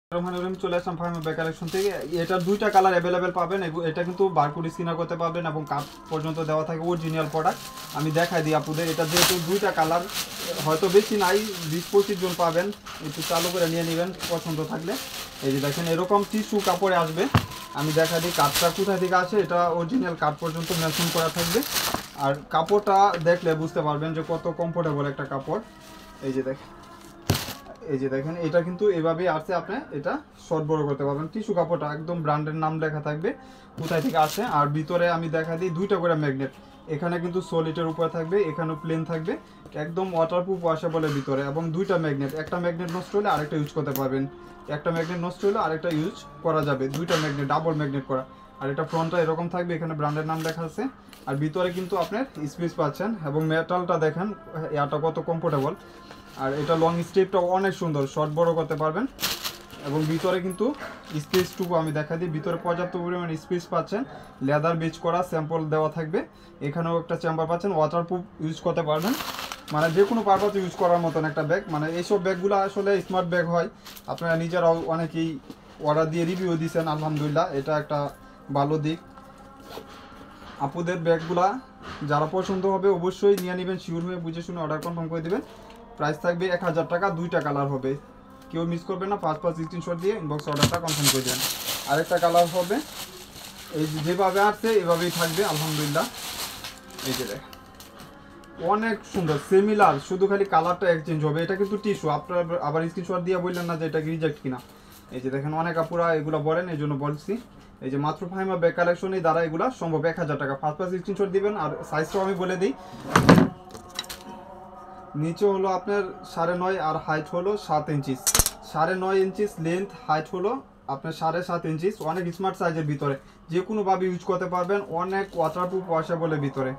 চলে আসলাম Fahima bag collection থেকে। এটার দুইটা কালার অ্যাভেলেবেল পাবেন। এটা কিন্তু বারকোড স্ক্যানার করতে পারবেন এবং কাপ পর্যন্ত দেওয়া থাকে, অরিজিনাল প্রোডাক্ট। আমি দেখাই দিই আপুদের। এটা যেহেতু দুইটা কালার, হয়তো বেশি নাই, 20-25 জন পাবেন। একটু চালু করে নিয়ে নেবেন পছন্দ থাকলে। এই যে দেখেন এরকম টিস্যু কাপড়ে আসবে। আমি দেখা দিই কাঠটা কোথায় থেকে আসে। এটা অরিজিনাল কাঠ পর্যন্ত মেনশন করা থাকবে। আর কাপড়টা দেখলে বুঝতে পারবেন যে কত কমফোর্টেবল একটা কাপড়। এই যে দেখেন এটা কিন্তু এভাবেই আসছে। আপনি এটা শর্ট বড় করতে পারবেন। টিস্যু কাপড়টা একদম ব্র্যান্ডের নাম লেখা থাকবে কোথায় থেকে আসে। আর ভিতরে আমি দেখা দিই দুইটা করে ম্যাগনেট। এখানে কিন্তু সলিডের উপরে থাকবে, এখানেও প্লেন থাকবে। একদম ওয়াটারপ্রুফ ওয়াশেবলের ভিতরে, এবং দুইটা ম্যাগনেট। একটা ম্যাগনেট নষ্ট হলে আরেকটা ইউজ করতে পারবেন। একটা ম্যাগনেট নষ্ট হলে আরেকটা ইউজ করা যাবে। দুইটা ম্যাগনেট, ডাবল ম্যাগনেট করা। আর এটা ফ্রন্টটা এরকম থাকবে, এখানে ব্র্যান্ডের নাম লেখা আছে। আর ভিতরে কিন্তু আপনার স্পেস পাচ্ছেন, এবং মেটালটা দেখেন এটা কত কমফোর্টেবল। আর এটা লং স্টেপটা অনেক সুন্দর, শর্ট বড় করতে পারবেন। এবং ভিতরে কিন্তু স্পেসটুকু আমি দেখা দিই, ভিতরে পর্যাপ্ত পরিমাণ স্পেস পাচ্ছেন। লেদার বেচ করা স্যাম্পল দেওয়া থাকবে। এখানেও একটা চেম্বার পাচ্ছেন, ওয়াটারপ্রুফ ইউজ করতে পারবেন। মানে যে কোনো পারপাস ইউজ করার মতন একটা ব্যাগ। মানে এইসব ব্যাগগুলো আসলে স্মার্ট ব্যাগ হয়। আপনারা নিজেরাও অনেকেই অর্ডার দিয়ে রিভিউ দিয়েছেন, আলহামদুলিল্লাহ। এটা একটা ভালো দিক। আপুদের ব্যাগগুলা যারা পছন্দ হবে অবশ্যই নিয়ে নেবেন, শিওর হয়ে বুঝে শুনে অর্ডার কনফার্ম করে দেবেন। প্রাইস থাকবে 1000 টাকা, দুইটা কালার হবে। কেউ মিস করবে না, 5 স্ক্রিনশট দিয়ে ইনবক্স অর্ডারটা কনফার্ম করে দেবেন। আরেকটা কালার হবে, এই যেভাবে আসছে এভাবেই থাকবে আলহামদুলিল্লাহ। এই যে অনেক সুন্দর সিমিলার, শুধু খালি কালারটা এক্সচেঞ্জ হবে। এটা কিন্তু টিস্যু, আপনার আবার স্ক্রিনশট দিয়ে বললেন না যে এটা রিজেক্ট কিনা। এই যে দেখেন অনেক আপুরা এগুলো বলেন, এই জন্য বলছি। এই যে মাত্র ফাহিমা ব্যাগ কালেকশনই দ্বারা এগুলো সম্ভব। 1000 টাকা, 5 স্ক্রিনশট দিবেন। আর সাইজটাও আমি বলে দিই, নিচে হলো আপনার 9.5 আর হাইট হলো 7 ইঞ্চিস। 9.5 ইঞ্চিস লেন্থ, হাইট হলো আপনার 7.5 ইঞ্চিস। অনেক স্মার্ট সাইজের ভিতরে, যে কোনোভাবে ইউজ করতে পারবেন। অনেক ওয়াটারপ্রুফ ওয়াশেবলের ভিতরে।